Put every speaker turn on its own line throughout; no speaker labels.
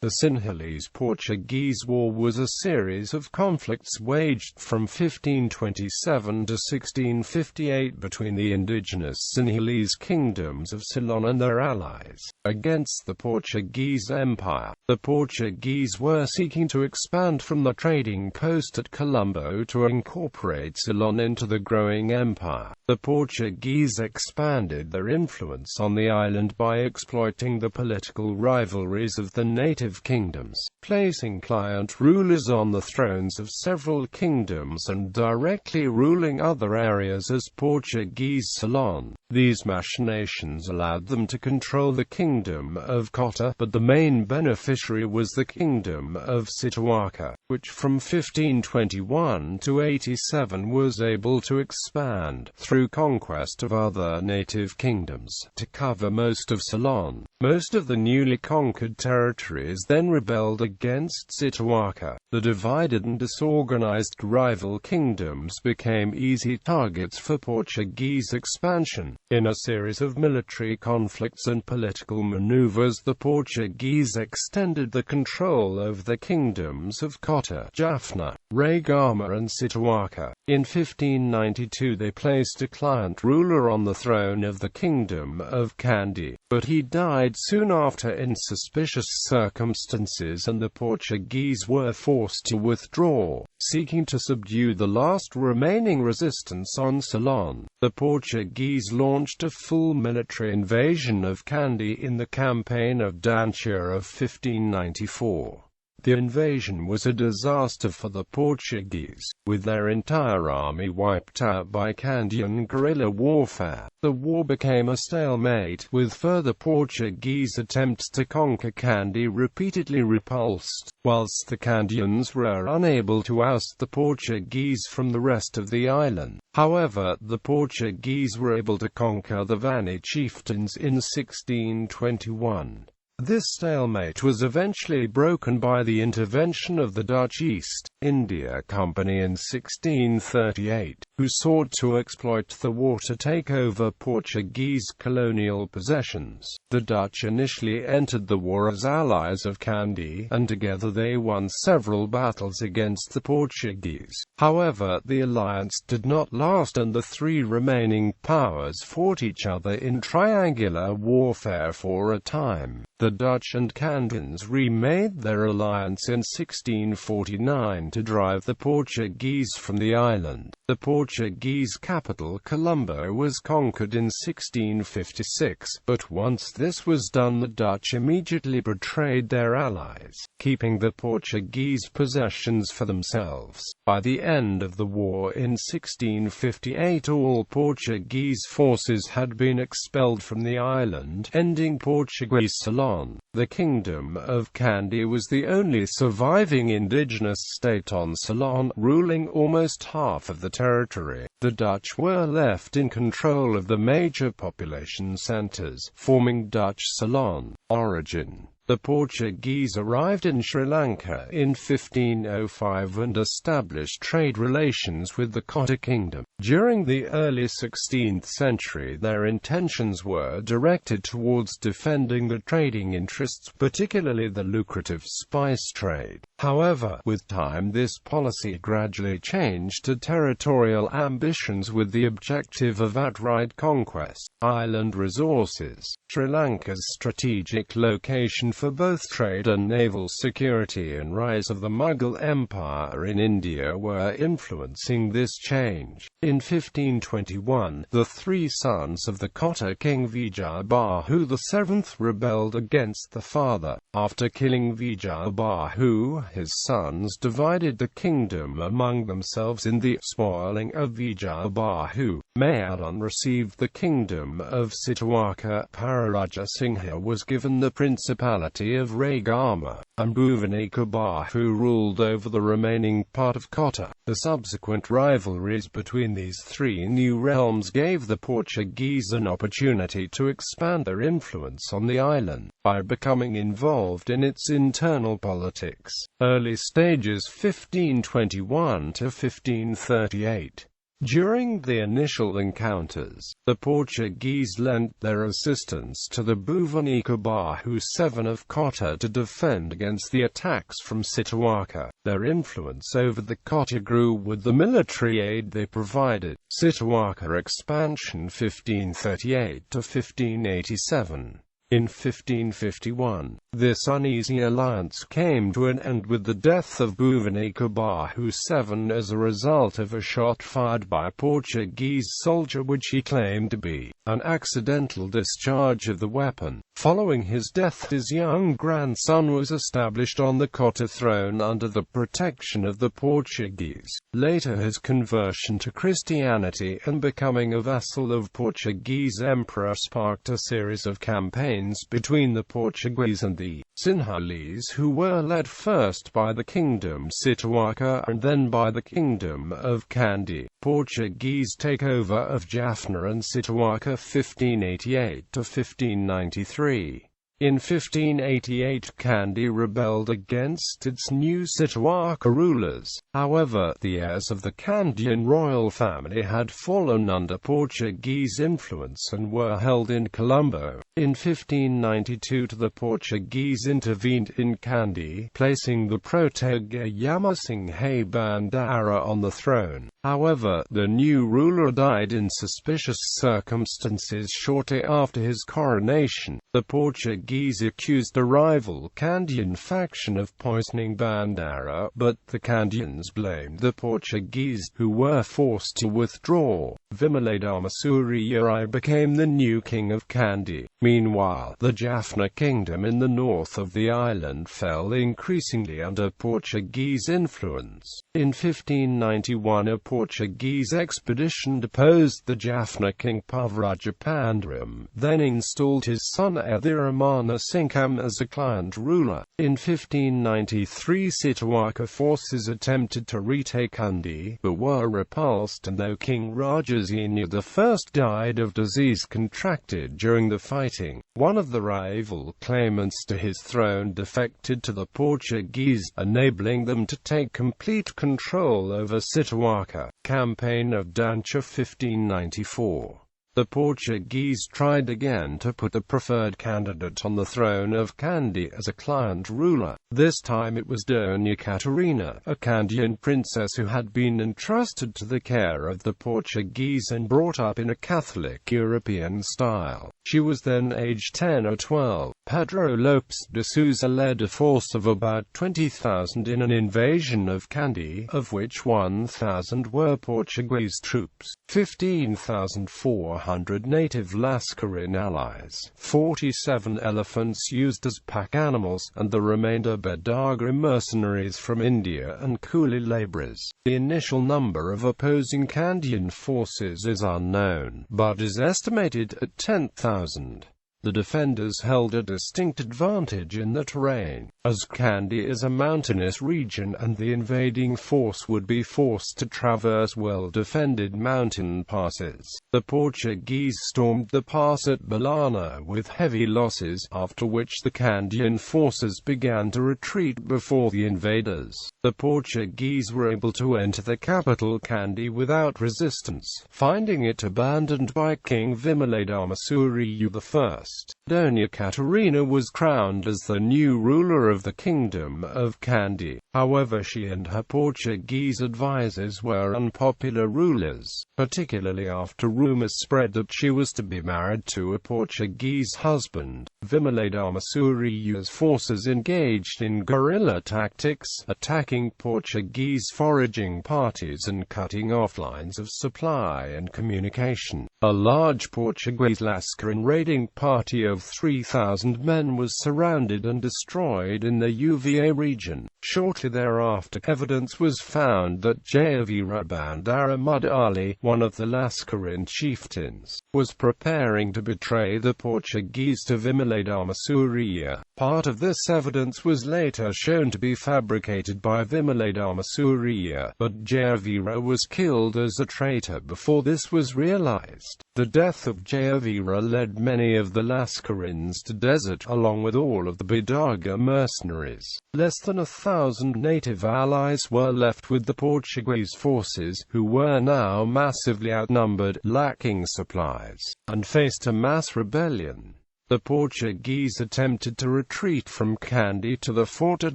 The Sinhalese-Portuguese War was a series of conflicts waged from 1527 to 1658 between the indigenous Sinhalese kingdoms of Ceylon and their allies, against the Portuguese Empire. The Portuguese were seeking to expand from the trading post at Colombo to incorporate Salon into the growing empire. The Portuguese expanded their influence on the island by exploiting the political rivalries of the native kingdoms, placing client rulers on the thrones of several kingdoms and directly ruling other areas as Portuguese Ceylon. These machinations allowed them to control the Kingdom of Kotte, but the main beneficiary was the Kingdom of Sitawaka, which from 1521 to 87 was able to expand, through conquest of other native kingdoms, to cover most of Salon. Most of the newly conquered territories then rebelled against Sitawaka. The divided and disorganized rival kingdoms became easy targets for Portuguese expansion. In a series of military conflicts and political maneuvers, the Portuguese extended the control over the kingdoms of Kotte, Jaffna, Ragama and Sitawaka. In 1592 they placed a client ruler on the throne of the Kingdom of Kandy, but he died soon after in suspicious circumstances and the Portuguese were forced to withdraw, seeking to subdue the last remaining resistance on Salon. The Portuguese launched a full military invasion of Kandy in the campaign of Dantia of 1594. The invasion was a disaster for the Portuguese, with their entire army wiped out by Kandian guerrilla warfare. The war became a stalemate, with further Portuguese attempts to conquer Kandy repeatedly repulsed, whilst the Kandians were unable to oust the Portuguese from the rest of the island. However, the Portuguese were able to conquer the Vani chieftains in 1621. This stalemate was eventually broken by the intervention of the Dutch East India Company in 1638, who sought to exploit the war to take over Portuguese colonial possessions. The Dutch initially entered the war as allies of Kandy, and together they won several battles against the Portuguese. However, the alliance did not last and the three remaining powers fought each other in triangular warfare for a time. The Dutch and Kandians remade their alliance in 1649 to drive the Portuguese from the island. The Portuguese capital Colombo was conquered in 1656, but once this was done the Dutch immediately betrayed their allies, keeping the Portuguese possessions for themselves. By the end of the war in 1658 all Portuguese forces had been expelled from the island, ending Portuguese Ceylon. The Kingdom of Kandy was the only surviving indigenous state on Salon, ruling almost half of the territory. The Dutch were left in control of the major population centers, forming Dutch Ceylon. Origin. The Portuguese arrived in Sri Lanka in 1505 and established trade relations with the Kotte kingdom. During the early 16th century their intentions were directed towards defending the trading interests, particularly the lucrative spice trade. However, with time this policy gradually changed to territorial ambitions with the objective of outright conquest. Island resources. Sri Lanka's strategic location for both trade and naval security and rise of the Mughal Empire in India were influencing this change. In 1521, the three sons of the Kotte king Vijayabahu VII rebelled against the father. After killing Vijayabahu, his sons divided the kingdom among themselves in the spoiling of Vijayabahu. Mayadon received the kingdom of Sitawaka. Pararaja Singha was given the principality of Ragama, and Bhuvanika Bahu ruled over the remaining part of Kotte. The subsequent rivalries between these three new realms gave the Portuguese an opportunity to expand their influence on the island, by becoming involved in its internal politics. Early stages 1521 to 1538. During the initial encounters, the Portuguese lent their assistance to the Bhuvanekobahu VII of Kotte to defend against the attacks from Sitawaka. Their influence over the Kotte grew with the military aid they provided. Sitawaka expansion 1538 to 1587. In 1551, this uneasy alliance came to an end with the death of Bhuvanekobahu VII as a result of a shot fired by a Portuguese soldier which he claimed to be an accidental discharge of the weapon. Following his death, his young grandson was established on the Kotte throne under the protection of the Portuguese. Later, his conversion to Christianity and becoming a vassal of Portuguese emperor sparked a series of campaigns between the Portuguese and the Sinhalese, who were led first by the Kingdom Sitawaka and then by the Kingdom of Kotte. Portuguese takeover of Jaffna and Sitawaka 1588 to 1593. In 1588, Kandy rebelled against its new Sitawaka rulers. However, the heirs of the Kandyan royal family had fallen under Portuguese influence and were held in Colombo. In 1592, the Portuguese intervened in Kandy, placing the protege Yamasinghe Bandara on the throne. However, the new ruler died in suspicious circumstances shortly after his coronation. The Portuguese accused the rival Kandyan faction of poisoning Bandara, but the Kandyans blamed the Portuguese, who were forced to withdraw. Vimaladamasuriyai became the new king of Kandy. Meanwhile, the Jaffna kingdom in the north of the island fell increasingly under Portuguese influence. In 1591, a Portuguese expedition deposed the Jaffna king Pavarajapandram, then installed his son Adhiramana Singam as a client ruler. In 1593, Sitawaka forces attempted to retake Kandy, but were repulsed, and though King Rajasena I died of disease contracted during the fighting, one of the rival claimants to his throne defected to the Portuguese, enabling them to take complete control over Sitawaka. Campaign of Dancha 1594. The Portuguese tried again to put the preferred candidate on the throne of Kandy as a client ruler. This time it was Dona Catarina, a Kandyan princess who had been entrusted to the care of the Portuguese and brought up in a Catholic European style. She was then aged 10 or 12. Pedro Lopes de Sousa led a force of about 20,000 in an invasion of Kandy, of which 1,000 were Portuguese troops, 15,400 native Lascarin allies, 47 elephants used as pack animals, and the remainder Bedagra mercenaries from India and coolie laborers. The initial number of opposing Kandyan forces is unknown, but is estimated at 10,000. The defenders held a distinct advantage in the terrain, as Kandy is a mountainous region and the invading force would be forced to traverse well-defended mountain passes. The Portuguese stormed the pass at Balana with heavy losses, after which the Kandyan forces began to retreat before the invaders. The Portuguese were able to enter the capital Kandy without resistance, finding it abandoned by King Vimaladamasuryu I. Dona Catarina was crowned as the new ruler of the Kingdom of Kandy. However, she and her Portuguese advisors were unpopular rulers, particularly after rumors spread that she was to be married to a Portuguese husband. Vimaladamasuriyu's forces engaged in guerrilla tactics, attacking Portuguese foraging parties and cutting off lines of supply and communication. A large Portuguese Lascarin raiding party of 3,000 men was surrounded and destroyed in the UVA region. Shortly thereafter, evidence was found that Jayavira Bandara Mud Ali, one of the Lascarin chieftains, was preparing to betray the Portuguese to Vimaladamasurya. Part of this evidence was later shown to be fabricated by Vimaladama Surya, but Jayavira was killed as a traitor before this was realized. The death of Jayavira led many of the Laskarins to desert, along with all of the Badaga mercenaries. Less than 1,000 native allies were left with the Portuguese forces, who were now massively outnumbered, lacking supplies, and faced a mass rebellion. The Portuguese attempted to retreat from Kandy to the fort at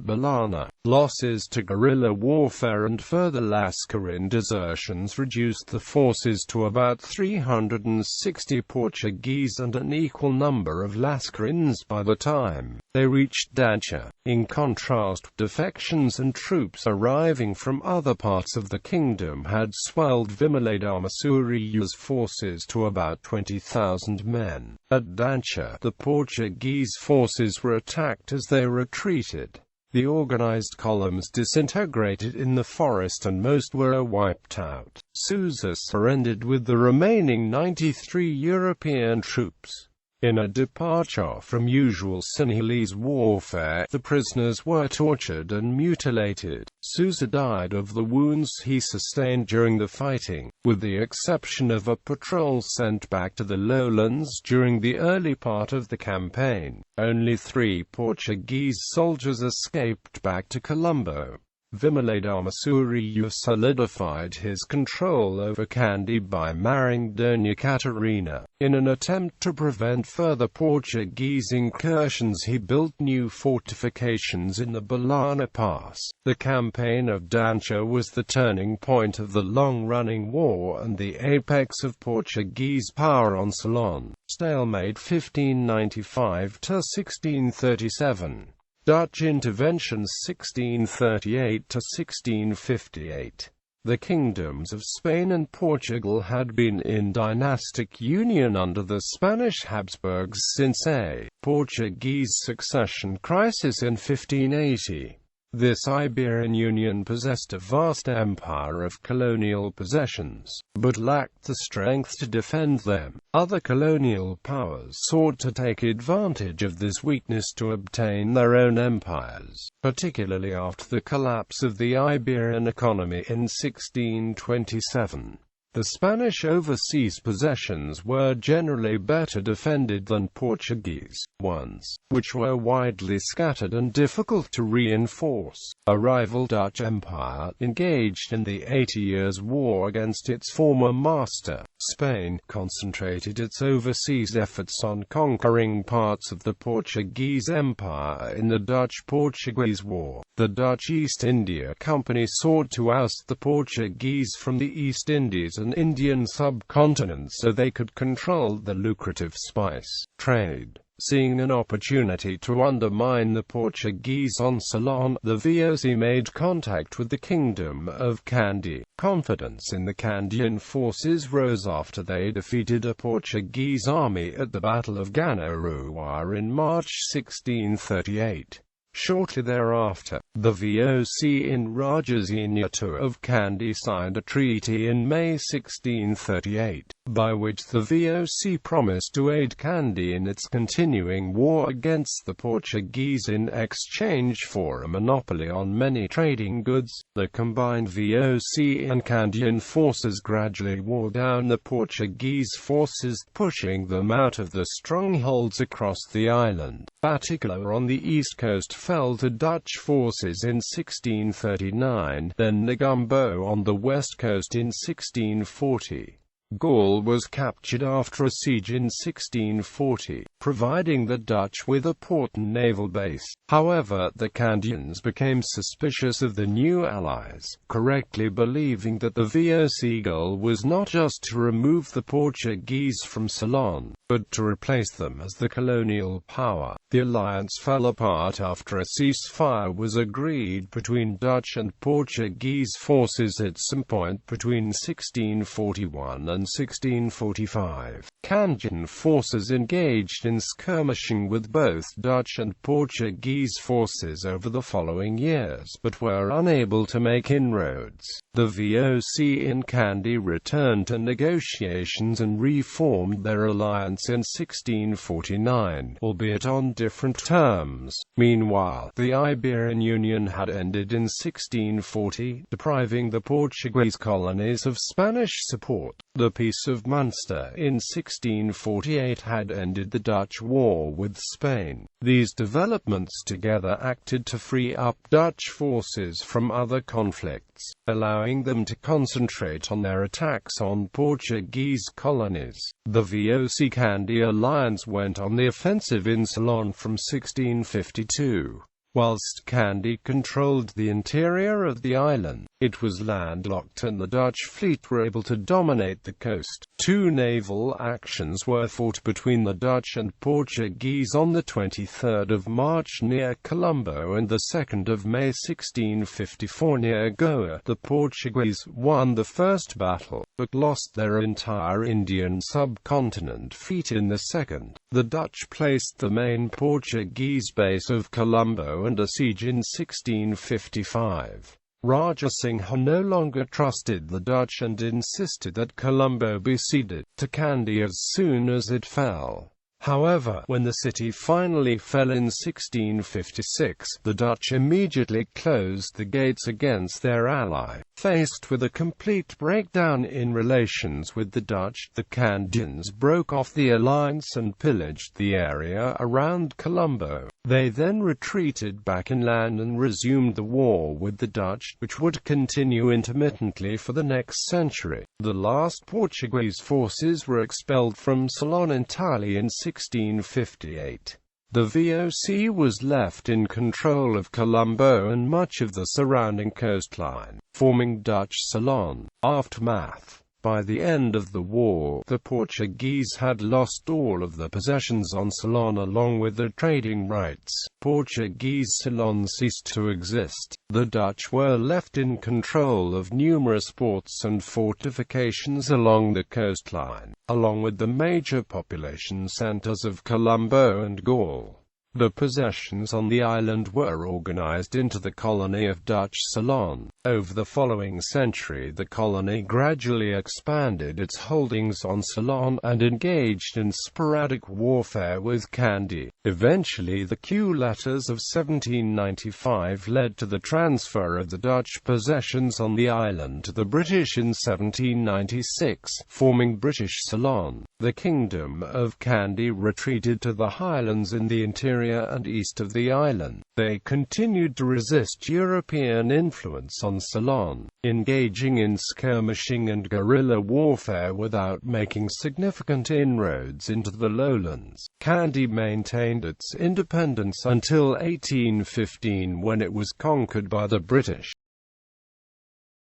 Balana. Losses to guerrilla warfare and further Lascarin desertions reduced the forces to about 360 Portuguese and an equal number of Lascarins by the time they reached Dancha. In contrast, defections and troops arriving from other parts of the kingdom had swelled Vimaladama Surya's forces to about 20,000 men. At Dancha, the Portuguese forces were attacked as they retreated. The organized columns disintegrated in the forest and most were wiped out. Susa surrendered with the remaining 93 European troops. In a departure from usual Sinhalese warfare, the prisoners were tortured and mutilated. Susa died of the wounds he sustained during the fighting, with the exception of a patrol sent back to the lowlands during the early part of the campaign. Only 3 Portuguese soldiers escaped back to Colombo. Vimaladama Surya solidified his control over Kandy by marrying Dona Catarina. In an attempt to prevent further Portuguese incursions, he built new fortifications in the Balana Pass. The campaign of Dancha was the turning point of the long-running war and the apex of Portuguese power on Salon. Stalemate 1595 to 1637. Dutch interventions 1638 to 1658. The kingdoms of Spain and Portugal had been in dynastic union under the Spanish Habsburgs since a Portuguese succession crisis in 1580. This Iberian union possessed a vast empire of colonial possessions, but lacked the strength to defend them. Other colonial powers sought to take advantage of this weakness to obtain their own empires, particularly after the collapse of the Iberian economy in 1627. The Spanish overseas possessions were generally better defended than Portuguese ones, which were widely scattered and difficult to reinforce. A rival Dutch empire engaged in the 80 Years' War against its former master, Spain, concentrated its overseas efforts on conquering parts of the Portuguese Empire in the Dutch-Portuguese War. The Dutch East India Company sought to oust the Portuguese from the East Indies and Indian subcontinent so they could control the lucrative spice trade. Seeing an opportunity to undermine the Portuguese on Salon, the VOC made contact with the Kingdom of Kandy. Confidence in the Kandian forces rose after they defeated a Portuguese army at the Battle of Ganaruwa in March 1638. Shortly thereafter, the VOC in Rajasinyatu of Kandy signed a treaty in May 1638, by which the VOC promised to aid Kandy in its continuing war against the Portuguese in exchange for a monopoly on many trading goods. The combined VOC and Kandian forces gradually wore down the Portuguese forces, pushing them out of the strongholds across the island. Batticaloa on the east coast fell to Dutch forces in 1639, then Negumbo on the west coast in 1640. Gaul was captured after a siege in 1640, providing the Dutch with a port and naval base. However, the Kandians became suspicious of the new allies, correctly believing that the VOC goal was not just to remove the Portuguese from Ceylon, but to replace them as the colonial power. The alliance fell apart after a ceasefire was agreed between Dutch and Portuguese forces at some point between 1641 and and 1645. Kandyan forces engaged in skirmishing with both Dutch and Portuguese forces over the following years, but were unable to make inroads. The VOC in Kandy returned to negotiations and reformed their alliance in 1649, albeit on different terms. Meanwhile, the Iberian Union had ended in 1640, depriving the Portuguese colonies of Spanish support. The Peace of Munster in 1648 had ended the Dutch war with Spain. These developments together acted to free up Dutch forces from other conflicts, allowing them to concentrate on their attacks on Portuguese colonies. The VOC Kandy alliance went on the offensive in Salon from 1652. Whilst Kandy controlled the interior of the island, it was landlocked and the Dutch fleet were able to dominate the coast. Two naval actions were fought between the Dutch and Portuguese on the 23rd of March near Colombo and the 2nd of May 1654 near Goa. The Portuguese won the first battle, but lost their entire Indian subcontinent fleet in the second. The Dutch placed the main Portuguese base of Colombo under siege in 1655. Raja Singha no longer trusted the Dutch and insisted that Colombo be ceded to Kandy as soon as it fell. However, when the city finally fell in 1656, the Dutch immediately closed the gates against their ally. Faced with a complete breakdown in relations with the Dutch, the Kandians broke off the alliance and pillaged the area around Colombo. They then retreated back inland and resumed the war with the Dutch, which would continue intermittently for the next century. The last Portuguese forces were expelled from Salon entirely in 1658. The VOC was left in control of Colombo and much of the surrounding coastline, forming Dutch Ceylon. Aftermath. By the end of the war, the Portuguese had lost all of the possessions on Salon along with the trading rights. Portuguese Ceylon ceased to exist. The Dutch were left in control of numerous ports and fortifications along the coastline, along with the major population centres of Colombo and Gaul. The possessions on the island were organized into the colony of Dutch Ceylon. Over the following century, the colony gradually expanded its holdings on Ceylon and engaged in sporadic warfare with Kandy. Eventually, the Q letters of 1795 led to the transfer of the Dutch possessions on the island to the British in 1796, forming British Ceylon. The Kingdom of Kandy retreated to the highlands in the interior and east of the island. They continued to resist European influence on Ceylon, engaging in skirmishing and guerrilla warfare without making significant inroads into the lowlands. Kandy maintained its independence until 1815 when it was conquered by the British.